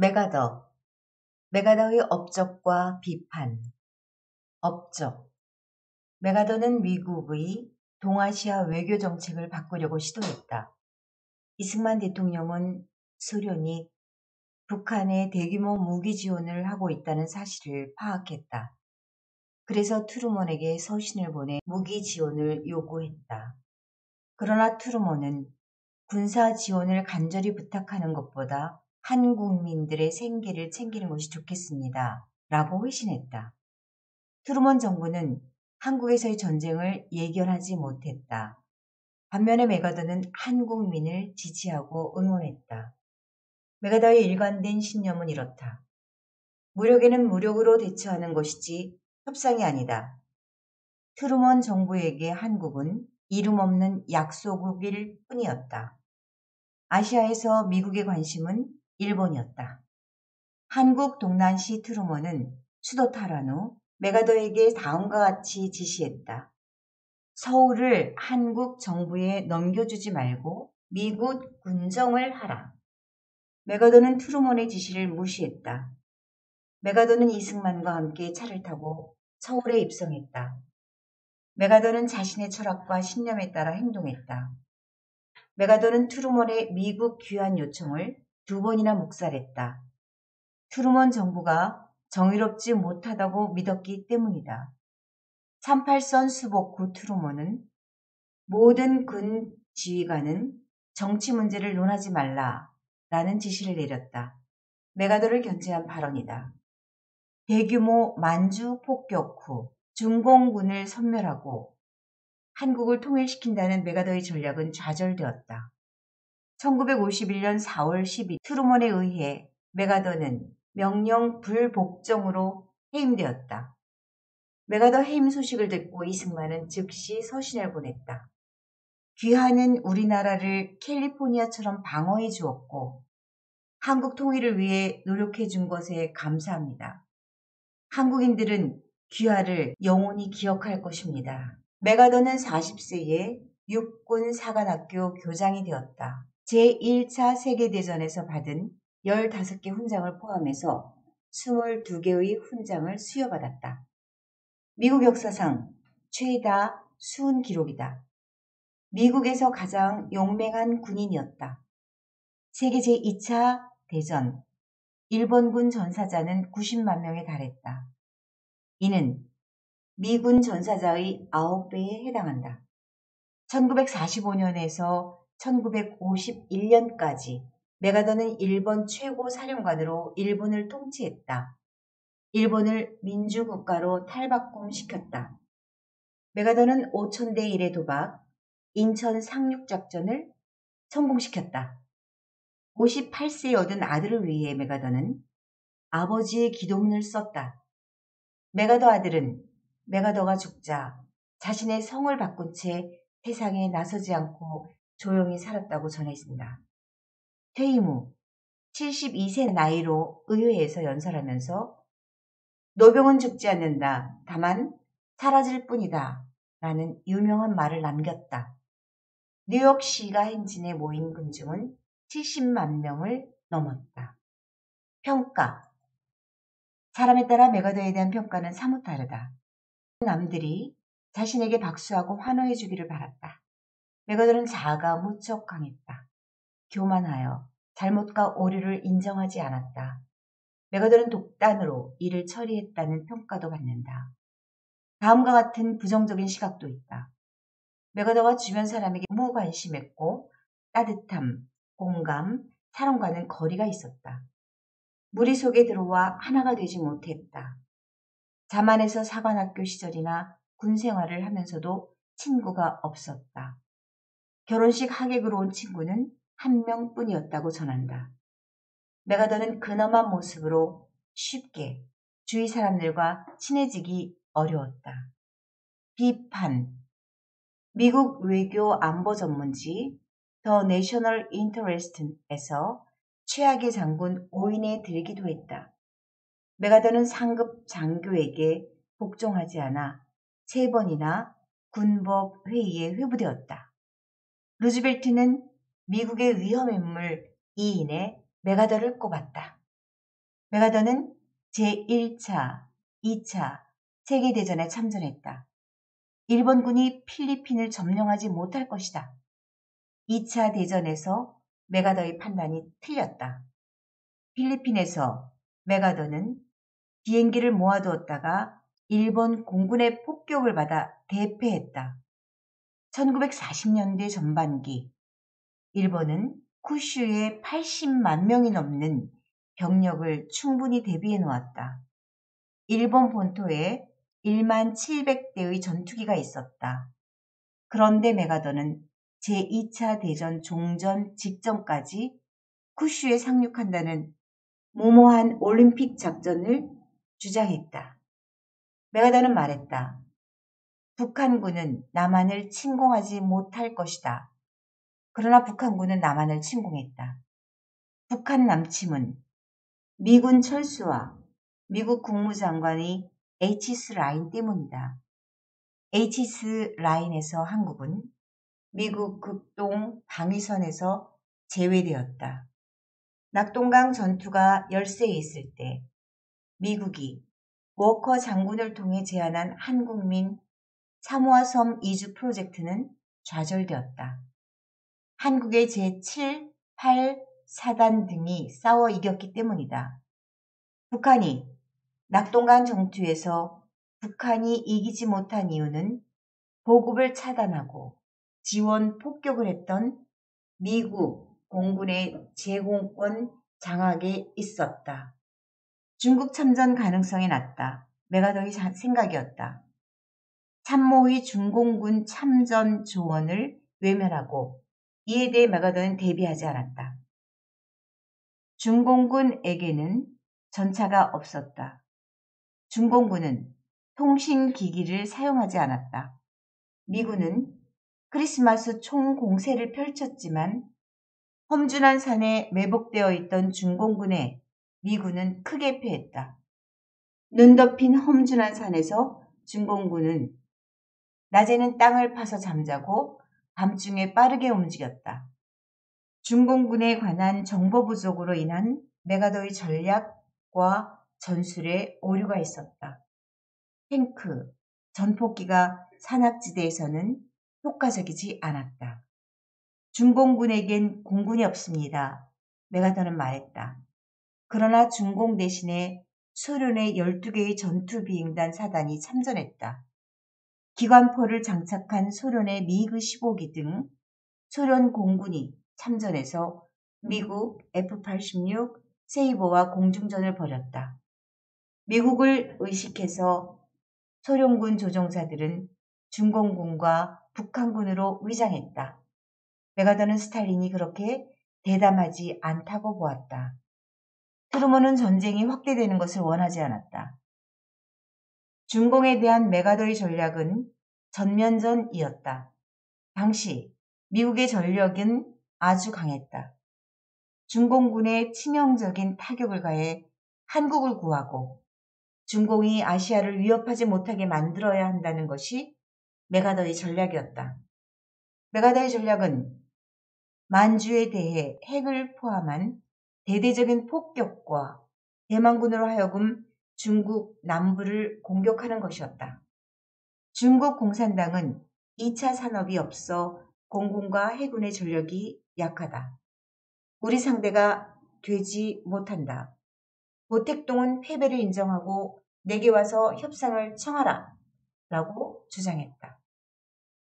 메가더, 메가더의 업적과 비판. 업적. 메가더는 미국의 동아시아 외교 정책을 바꾸려고 시도했다. 이승만 대통령은 소련이 북한에 대규모 무기 지원을 하고 있다는 사실을 파악했다. 그래서 트루먼에게 서신을 보내 무기 지원을 요구했다. 그러나 트루먼은 군사 지원을 간절히 부탁하는 것보다 한국민들의 생계를 챙기는 것이 좋겠습니다. 라고 회신했다. 트루먼 정부는 한국에서의 전쟁을 예견하지 못했다. 반면에 메가더는 한국민을 지지하고 응원했다. 메가더의 일관된 신념은 이렇다. 무력에는 무력으로 대처하는 것이지 협상이 아니다. 트루먼 정부에게 한국은 이름 없는 약소국일 뿐이었다. 아시아에서 미국의 관심은 일본이었다. 한국 동난시 트루먼은 수도 탈환 후 메가더에게 다음과 같이 지시했다. 서울을 한국 정부에 넘겨주지 말고 미국 군정을 하라. 메가더는 트루먼의 지시를 무시했다. 메가더는 이승만과 함께 차를 타고 서울에 입성했다. 메가더는 자신의 철학과 신념에 따라 행동했다. 메가더는 트루먼의 미국 귀환 요청을 2번이나 묵살했다. 트루먼 정부가 정의롭지 못하다고 믿었기 때문이다. 38선 수복 후 트루먼은 모든 군 지휘관은 정치 문제를 논하지 말라라는 지시를 내렸다. 메가더를 견제한 발언이다. 대규모 만주 폭격 후 중공군을 섬멸하고 한국을 통일시킨다는 메가더의 전략은 좌절되었다. 1951년 4월 10일 트루먼에 의해 메가더는 명령 불복종으로 해임되었다. 메가더 해임 소식을 듣고 이승만은 즉시 서신을 보냈다. 귀환은 우리나라를 캘리포니아처럼 방어해 주었고 한국 통일을 위해 노력해 준 것에 감사합니다. 한국인들은 귀화를 영원히 기억할 것입니다. 메가더는 40세에 육군 사관학교 교장이 되었다. 제1차 세계대전에서 받은 15개 훈장을 포함해서 22개의 훈장을 수여받았다. 미국 역사상 최다 수훈 기록이다. 미국에서 가장 용맹한 군인이었다. 세계 제2차 대전 일본군 전사자는 90만 명에 달했다. 이는 미군 전사자의 9배에 해당한다. 1945년에서 1951년까지 메가더는 일본 최고 사령관으로 일본을 통치했다. 일본을 민주국가로 탈바꿈시켰다. 메가더는 5,000대 1의 도박, 인천 상륙작전을 성공시켰다. 58세에 얻은 아들을 위해 메가더는 아버지의 기도문을 썼다. 메가더 아들은 메가더가 죽자 자신의 성을 바꾼 채 세상에 나서지 않고 조용히 살았다고 전했습니다. 퇴임 후 72세 나이로 의회에서 연설하면서 노병은 죽지 않는다. 다만 사라질 뿐이다. 라는 유명한 말을 남겼다. 뉴욕시가 행진에 모인 군중은 70만 명을 넘었다. 평가. 사람에 따라 메가더에 대한 평가는 사뭇 다르다. 남들이 자신에게 박수하고 환호해 주기를 바랐다. 메가더는 자아가 무척 강했다. 교만하여 잘못과 오류를 인정하지 않았다. 메가더는 독단으로 일을 처리했다는 평가도 받는다. 다음과 같은 부정적인 시각도 있다. 메가더가 주변 사람에게 무관심했고 따뜻함, 공감, 사랑과는 거리가 있었다. 무리 속에 들어와 하나가 되지 못했다. 자만해서 사관학교 시절이나 군 생활을 하면서도 친구가 없었다. 결혼식 하객으로 온 친구는 한 명뿐이었다고 전한다. 메가더는 근엄한 모습으로 쉽게 주위 사람들과 친해지기 어려웠다. 비판. 미국 외교 안보 전문지 더 내셔널 인터레스트에서 최악의 장군 5인에 들기도 했다. 메가더는 상급 장교에게 복종하지 않아 3번이나 군법 회의에 회부되었다. 루즈벨트는 미국의 위험 인물 2인에 메가더를 꼽았다. 메가더는 제1차, 2차 세계대전에 참전했다. 일본군이 필리핀을 점령하지 못할 것이다. 2차 대전에서 메가더의 판단이 틀렸다. 필리핀에서 메가더는 비행기를 모아두었다가 일본 공군의 폭격을 받아 대패했다. 1940년대 전반기 일본은 쿠슈에 80만 명이 넘는 병력을 충분히 대비해 놓았다. 일본 본토에 1만 700대의 전투기가 있었다. 그런데 메가더는 제2차 대전 종전 직전까지 쿠슈에 상륙한다는 무모한 올림픽 작전을 주장했다. 메가더는 말했다. 북한군은 남한을 침공하지 못할 것이다. 그러나 북한군은 남한을 침공했다. 북한 남침은 미군 철수와 미국 국무장관의 H스 라인 때문이다. H스 라인에서 한국은 미국 극동 방위선에서 제외되었다. 낙동강 전투가 열세에 있을 때 미국이 워커 장군을 통해 제안한 한국민 사모아 섬 이주 프로젝트는 좌절되었다. 한국의 제7, 8 사단 등이 싸워 이겼기 때문이다. 북한이 낙동강 전투에서 북한이 이기지 못한 이유는 보급을 차단하고 지원 폭격을 했던 미국 공군의 제공권 장악에 있었다. 중국 참전 가능성이 낮다. 메가더의 생각이었다. 참모의 중공군 참전 조언을 외면하고 이에 대해 메가더는 대비하지 않았다. 중공군에게는 전차가 없었다. 중공군은 통신기기를 사용하지 않았다. 미군은 크리스마스 총공세를 펼쳤지만 험준한 산에 매복되어 있던 중공군에 미군은 크게 패했다. 눈 덮인 험준한 산에서 중공군은 낮에는 땅을 파서 잠자고 밤중에 빠르게 움직였다. 중공군에 관한 정보 부족으로 인한 메가더의 전략과 전술에 오류가 있었다. 탱크, 전폭기가 산악지대에서는 효과적이지 않았다. 중공군에겐 공군이 없습니다. 메가더는 말했다. 그러나 중공 대신에 소련의 12개의 전투비행단 사단이 참전했다. 기관포를 장착한 소련의 미그 15기 등 소련 공군이 참전해서 미국 F-86 세이버와 공중전을 벌였다. 미국을 의식해서 소련군 조종사들은 중공군과 북한군으로 위장했다. 메가더는 스탈린이 그렇게 대담하지 않다고 보았다. 트루먼은 전쟁이 확대되는 것을 원하지 않았다. 중공에 대한 메가더의 전략은 전면전이었다. 당시 미국의 전력은 아주 강했다. 중공군에 치명적인 타격을 가해 한국을 구하고 중공이 아시아를 위협하지 못하게 만들어야 한다는 것이 메가더의 전략이었다. 메가더의 전략은 만주에 대해 핵을 포함한 대대적인 폭격과 대만군으로 하여금 중국 남부를 공격하는 것이었다. 중국 공산당은 2차 산업이 없어 공군과 해군의 전력이 약하다. 우리 상대가 되지 못한다. 보택동은 패배를 인정하고 내게 와서 협상을 청하라 라고 주장했다.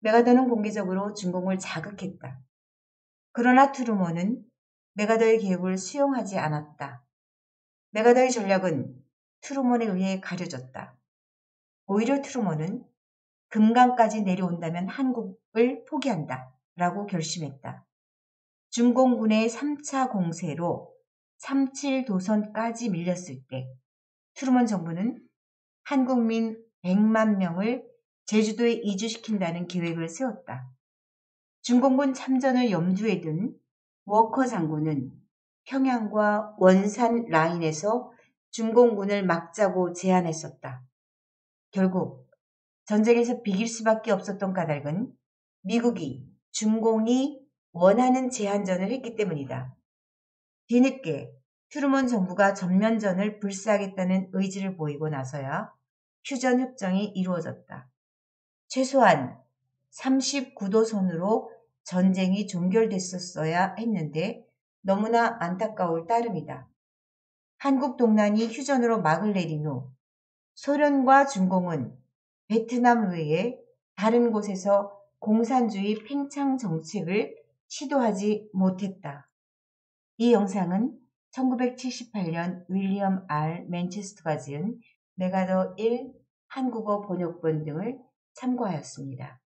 메가더는 공개적으로 중공을 자극했다. 그러나 트루먼은 메가더의 계획을 수용하지 않았다. 메가더의 전략은 트루먼에 의해 가려졌다. 오히려 트루먼은 금강까지 내려온다면 한국을 포기한다 라고 결심했다. 중공군의 3차 공세로 37도선까지 밀렸을 때 트루먼 정부는 한국민 100만 명을 제주도에 이주시킨다는 계획을 세웠다. 중공군 참전을 염두에 둔 워커 장군은 평양과 원산 라인에서 중공군을 막자고 제안했었다. 결국 전쟁에서 비길 수밖에 없었던 까닭은 미국이 중공이 원하는 제한전을 했기 때문이다. 뒤늦게 트루먼 정부가 전면전을 불사하겠다는 의지를 보이고 나서야 휴전 협정이 이루어졌다. 최소한 39도선으로 전쟁이 종결됐었어야 했는데 너무나 안타까울 따름이다. 한국 동란이 휴전으로 막을 내린 후 소련과 중공은 베트남 외에 다른 곳에서 공산주의 팽창 정책을 시도하지 못했다. 이 영상은 1978년 윌리엄 R. 맨체스터가 지은 메가더 1 한국어 번역본 등을 참고하였습니다.